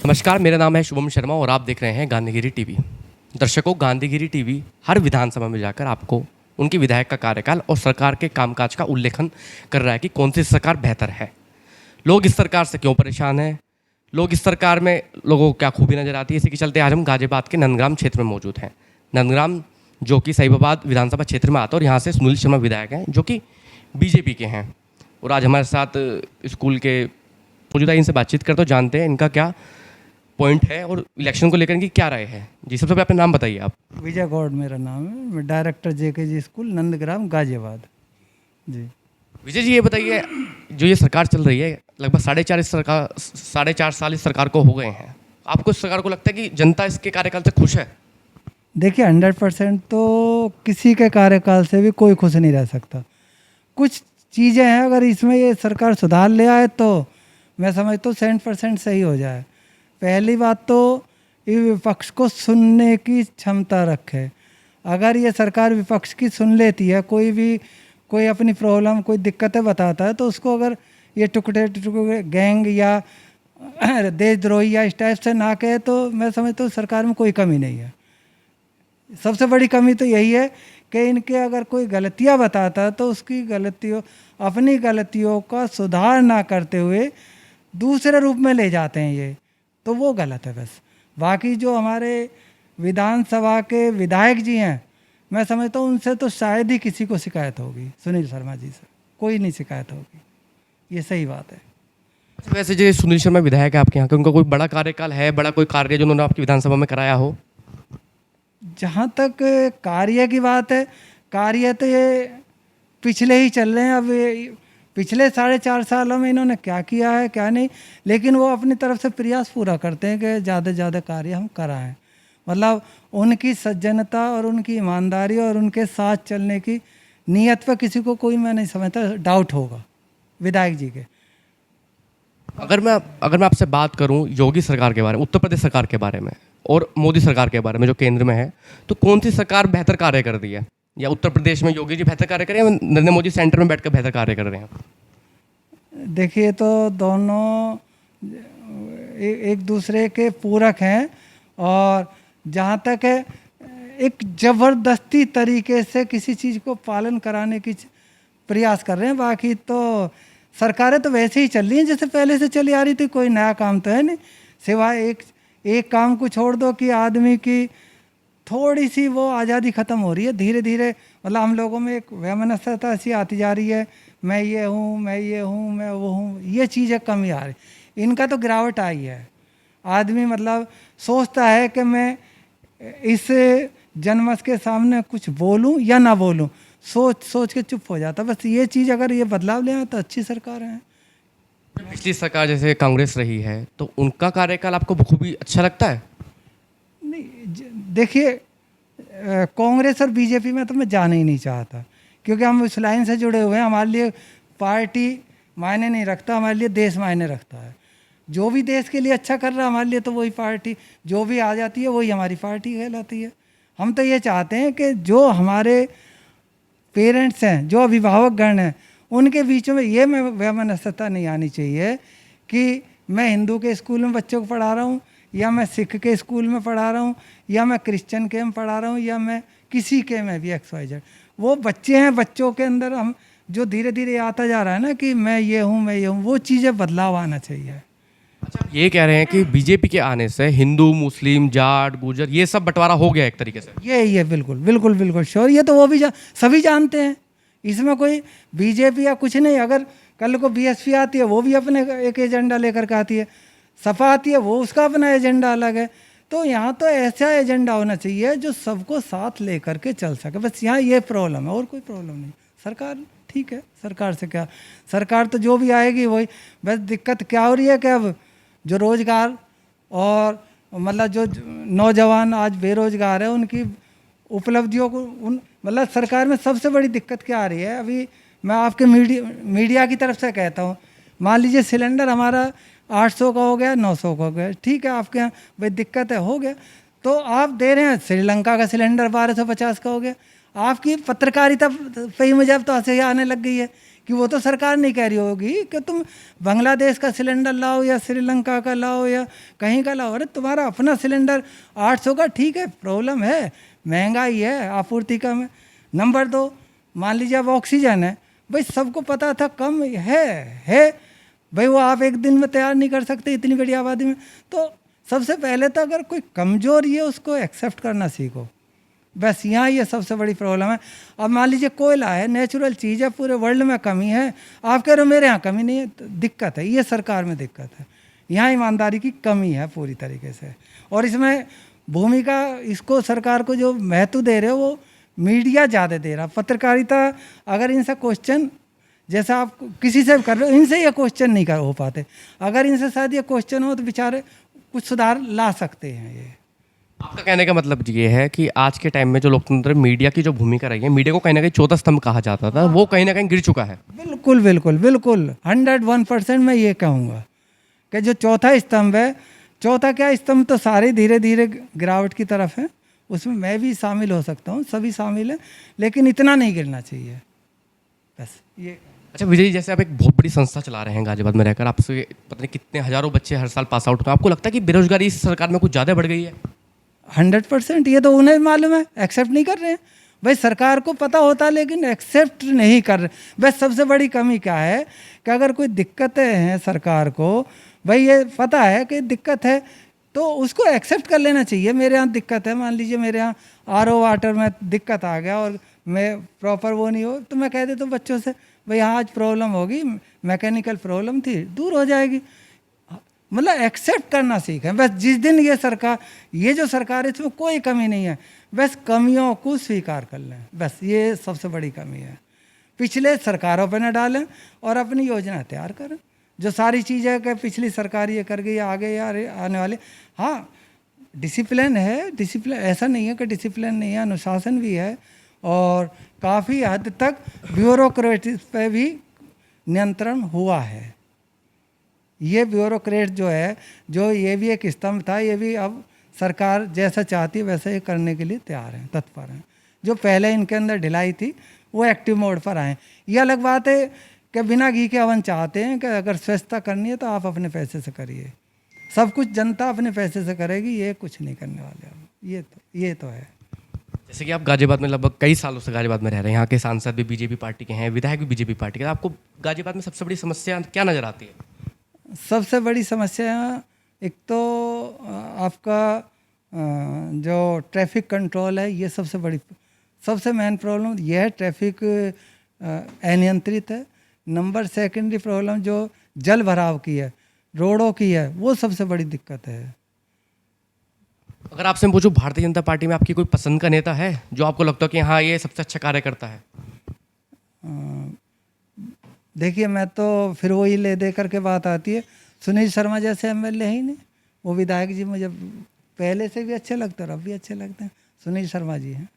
नमस्कार, मेरा नाम है शुभम शर्मा और आप देख रहे हैं गांधीगिरी टीवी। दर्शकों, गांधीगिरी टीवी हर विधानसभा में जाकर आपको उनकी विधायक का कार्यकाल और सरकार के कामकाज का उल्लेखन कर रहा है कि कौन सी सरकार बेहतर है, लोग इस सरकार से क्यों परेशान हैं, लोग इस सरकार में लोगों को क्या खूबी नजर आती है। इसी के चलते आज हम गाजियाबाद के नंदग्राम क्षेत्र में मौजूद हैं। नंदग्राम जो कि सईबाबाद विधानसभा क्षेत्र में आता है और यहाँ से सुनील शर्मा विधायक हैं जो कि बीजेपी के हैं। और आज हमारे साथ स्कूल के मौजूदा इनसे बातचीत करते हो, जानते हैं इनका क्या पॉइंट है और इलेक्शन को लेकर इनकी क्या राय है। जी, सबसे पहले अपना नाम बताइए आप। विजय गौड़ मेरा नाम है, मैं डायरेक्टर जेकेजी स्कूल नंदग्राम गाजियाबाद। जी विजय जी, ये बताइए, जो ये सरकार चल रही है लगभग 4.5 साल इस सरकार को हो गए हैं, आपको इस सरकार को लगता है कि जनता इसके कार्यकाल से खुश है? देखिए, 100% तो किसी के कार्यकाल से भी कोई खुश नहीं रह सकता। कुछ चीज़ें हैं, अगर इसमें ये सरकार सुधार ले आए तो मैं समझता हूँ 100% सही हो जाए। पहली बात तो ये विपक्ष को सुनने की क्षमता रखे। अगर ये सरकार विपक्ष की सुन लेती है, कोई अपनी प्रॉब्लम, कोई दिक्कतें बताता है, तो उसको अगर ये टुकड़े गैंग या देशद्रोही या इस टाइप से ना कहे तो मैं समझता हूँ सरकार में कोई कमी नहीं है। सबसे बड़ी कमी तो यही है कि इनके अगर कोई गलतियाँ बताता है तो उसकी अपनी गलतियों का सुधार ना करते हुए दूसरे रूप में ले जाते हैं, ये तो वो गलत है बस। बाकी जो हमारे विधानसभा के विधायक जी हैं, मैं समझता हूँ उनसे तो शायद ही किसी को शिकायत होगी। सुनील शर्मा जी से कोई नहीं शिकायत होगी, ये सही बात है। वैसे जो सुनील शर्मा विधायक है आपके यहाँ के, उनका कोई बड़ा कार्यकाल है, बड़ा कोई कार्य जो उन्होंने आपकी विधानसभा में कराया हो? जहाँ तक कार्य की बात है, कार्य तो ये पिछले ही चल रहे हैं। अब पिछले 4.5 सालों में इन्होंने क्या किया है क्या नहीं, लेकिन वो अपनी तरफ से प्रयास पूरा करते हैं कि ज़्यादा से ज़्यादा कार्य हम कराएं। मतलब उनकी सज्जनता और उनकी ईमानदारी और उनके साथ चलने की नीयत पर किसी को कोई, मैं नहीं समझता, डाउट होगा विधायक जी के। अगर मैं आपसे बात करूं योगी सरकार के बारे में, उत्तर प्रदेश सरकार के बारे में और मोदी सरकार के बारे में जो केंद्र में है, तो कौन सी सरकार बेहतर कार्य कर रही है? या उत्तर प्रदेश में योगी जी बेहतर कार्य कर रहे हैं, नरेंद्र मोदी सेंटर में बैठकर बेहतर कार्य कर रहे हैं? देखिए, तो दोनों एक दूसरे के पूरक हैं और जहाँ तक है एक ज़बरदस्ती तरीके से किसी चीज़ को पालन कराने की प्रयास कर रहे हैं। बाकी तो सरकारें तो वैसे ही चल रही हैं जैसे पहले से चली आ रही थी, कोई नया काम तो है नहीं, सिवाय एक काम को छोड़ दो कि आदमी की थोड़ी सी वो आज़ादी ख़त्म हो रही है धीरे धीरे। मतलब हम लोगों में एक वैमनस्यता सी आती जा रही है, मैं ये हूँ, मैं वो हूँ, ये चीज़ें कमी आ रही। इनका तो गिरावट आई है। आदमी मतलब सोचता है कि मैं इस जनमत के सामने कुछ बोलूँ या ना बोलूँ, सोच के चुप हो जाता। बस ये चीज़ अगर ये बदलाव ले आए तो अच्छी सरकार है। पिछली सरकार जैसे कांग्रेस रही है, तो उनका कार्यकाल आपको बखूबी अच्छा लगता है? नहीं, देखिए, कांग्रेस और बीजेपी में तो मैं जाना ही नहीं चाहता, क्योंकि हम उस लाइन से जुड़े हुए हैं। हमारे लिए पार्टी मायने नहीं रखता, हमारे लिए देश मायने रखता है। जो भी देश के लिए अच्छा कर रहा है हमारे लिए, तो वही पार्टी जो भी आ जाती है वही हमारी पार्टी कहलाती है। हम तो ये चाहते हैं कि जो हमारे पेरेंट्स हैं, जो अभिभावकगण हैं, उनके बीच में ये वैमनस्यता नहीं आनी चाहिए कि मैं हिंदू के स्कूल में बच्चों को पढ़ा रहा हूँ, या मैं सिख के स्कूल में पढ़ा रहा हूँ, या मैं क्रिश्चियन के में पढ़ा रहा हूँ, या मैं किसी के में भी XYZ। वो बच्चे हैं, बच्चों के अंदर हम जो धीरे धीरे आता जा रहा है ना कि मैं ये हूँ, वो चीज़ें बदलाव आना चाहिए। अच्छा, ये कह रहे हैं कि बीजेपी के आने से हिंदू, मुस्लिम, जाट, गुर्जर ये सब बंटवारा हो गया एक तरीके से? ये बिल्कुल श्योर। ये तो वो भी सभी जानते हैं, इसमें कोई बीजेपी या कुछ नहीं। अगर कल को BSP आती है, वो भी अपने एक एजेंडा लेकर के आती है। सपा आती है, वो उसका अपना एजेंडा अलग है। तो यहाँ तो ऐसा एजेंडा होना चाहिए जो सबको साथ लेकर के चल सके। बस यहाँ ये प्रॉब्लम है और कोई प्रॉब्लम नहीं। सरकार ठीक है, सरकार से क्या, सरकार तो जो भी आएगी वही। बस दिक्कत क्या हो रही है कि अब जो रोज़गार और मतलब जो नौजवान आज बेरोजगार है, उनकी उपलब्धियों को मतलब सरकार में सबसे बड़ी दिक्कत क्या आ रही है। अभी मैं आपके मीडिया की तरफ से कहता हूँ, मान लीजिए सिलेंडर हमारा 800 का हो गया, 900 का हो गया, ठीक है, आपके यहाँ भाई दिक्कत है, हो गया, तो आप दे रहे हैं। श्रीलंका का सिलेंडर 1250 का हो गया। आपकी पत्रकारिता पे ही मुझे अब तो हंसी आने लग गई है कि वो तो सरकार नहीं कह रही होगी कि तुम बांग्लादेश का सिलेंडर लाओ या श्रीलंका का लाओ या कहीं का लाओ। अरे तुम्हारा अपना सिलेंडर 800 का ठीक है, प्रॉब्लम है, महंगाई है, आपूर्ति कम है। नंबर 2, मान लीजिए अब ऑक्सीजन है, भाई सबको पता था कम है भाई, वो आप एक दिन में तैयार नहीं कर सकते इतनी बड़ी आबादी में। तो सबसे पहले तो अगर कोई कमज़ोर है उसको एक्सेप्ट करना सीखो, बस यहाँ ये सबसे बड़ी प्रॉब्लम है। अब मान लीजिए कोयला है, नेचुरल चीज़ है, पूरे वर्ल्ड में कमी है, आप कह रहे हो मेरे यहाँ कमी नहीं है, तो दिक्कत है, ये सरकार में दिक्कत है, यहाँ ईमानदारी की कमी है पूरी तरीके से। और इसमें भूमिका इसको सरकार को जो महत्व दे रहे हो वो मीडिया ज़्यादा दे रहा। पत्रकारिता अगर इनसे क्वेश्चन, जैसा आप किसी से कर रहे हो, इनसे ये क्वेश्चन नहीं कर हो पाते, अगर इनसे शायद ये क्वेश्चन हो तो बेचारे कुछ सुधार ला सकते हैं। ये आपका कहने का मतलब ये है कि आज के टाइम में जो लोकतंत्र मीडिया की जो भूमिका रही है, मीडिया को कहीं ना कहीं चौथा स्तंभ कहा जाता था, वो कहीं ना कहीं गिर चुका है। बिल्कुल बिल्कुल बिल्कुल 101% मैं ये कहूँगा कि जो चौथा स्तंभ है, चौथा क्या स्तंभ तो सारे धीरे धीरे गिरावट की तरफ है, उसमें मैं भी शामिल हो सकता हूँ, सभी शामिल हैं, लेकिन इतना नहीं गिरना चाहिए, बस ये। अच्छा विजय जी, जैसे आप एक बहुत बड़ी संस्था चला रहे हैं गाजियाबाद में रहकर, आपसे पता नहीं कितने हजारों बच्चे हर साल पास आउट होते हैं, आपको लगता है कि बेरोजगारी इस सरकार में कुछ ज़्यादा बढ़ गई है? 100%। ये तो उन्हें मालूम है, एक्सेप्ट नहीं कर रहे हैं भाई, सरकार को पता होता लेकिन एक्सेप्ट नहीं कर रहे। बस सबसे बड़ी कमी क्या है कि अगर कोई दिक्कतें हैं सरकार को, भाई ये पता है कि दिक्कत है तो उसको एक्सेप्ट कर लेना चाहिए। मेरे यहाँ दिक्कत है, मान लीजिए मेरे यहाँ RO वाटर में दिक्कत आ गया और मैं प्रॉपर वो नहीं हो, तो मैं कह देता हूँ बच्चों से भाई आज प्रॉब्लम होगी, मैकेनिकल प्रॉब्लम थी, दूर हो जाएगी। मतलब एक्सेप्ट करना सीखें बस। जिस दिन ये सरकार, ये जो सरकार है इसमें कोई कमी नहीं है, बस कमियों को स्वीकार कर लें, बस ये सबसे बड़ी कमी है। पिछले सरकारों पर न डालें और अपनी योजना तैयार करें। जो सारी चीज़ें कि पिछली सरकार ये कर गई, आगे या आने वाले, हाँ डिसिप्लिन है, डिसिप्लिन ऐसा नहीं है कि डिसिप्लिन नहीं है, अनुशासन भी है और काफ़ी हद तक ब्यूरोक्रेट पे भी नियंत्रण हुआ है। ये ब्यूरोक्रेट जो है, जो ये भी एक स्तंभ था, ये भी अब सरकार जैसा चाहती है वैसा ये करने के लिए तैयार हैं, तत्पर हैं। जो पहले इनके अंदर ढिलाई थी वो एक्टिव मोड पर आए। ये अलग बात है कि बिना घी के हवन चाहते हैं कि अगर स्वच्छता करनी है तो आप अपने पैसे से करिए, सब कुछ जनता अपने पैसे से करेगी, ये कुछ नहीं करने वाले अब। ये तो है। जैसे कि आप गाजियाबाद में लगभग कई सालों से गाजियाबाद में रह रहे हैं, यहाँ के सांसद भी बीजेपी पार्टी के हैं, विधायक भी बीजेपी पार्टी के हैं, आपको गाजियाबाद में सबसे बड़ी समस्या क्या नज़र आती है? सबसे बड़ी समस्या एक तो आपका जो ट्रैफिक कंट्रोल है, ये सबसे मेन प्रॉब्लम ये है। ट्रैफिक अनियंत्रित है। नंबर सेकेंडरी प्रॉब्लम जो जल भराव की है, रोडों की है, वो सबसे बड़ी दिक्कत है। अगर आपसे मैं पूछूं, भारतीय जनता पार्टी में आपकी कोई पसंद का नेता है जो आपको लगता है कि हाँ ये सबसे अच्छा कार्य करता है? देखिए मैं तो फिर वही ले दे करके बात आती है, सुनील शर्मा जैसे MLA ही नहीं, वो विधायक जी मुझे पहले से भी अच्छे लगते और अब भी अच्छे लगते हैं, सुनील शर्मा जी हैं।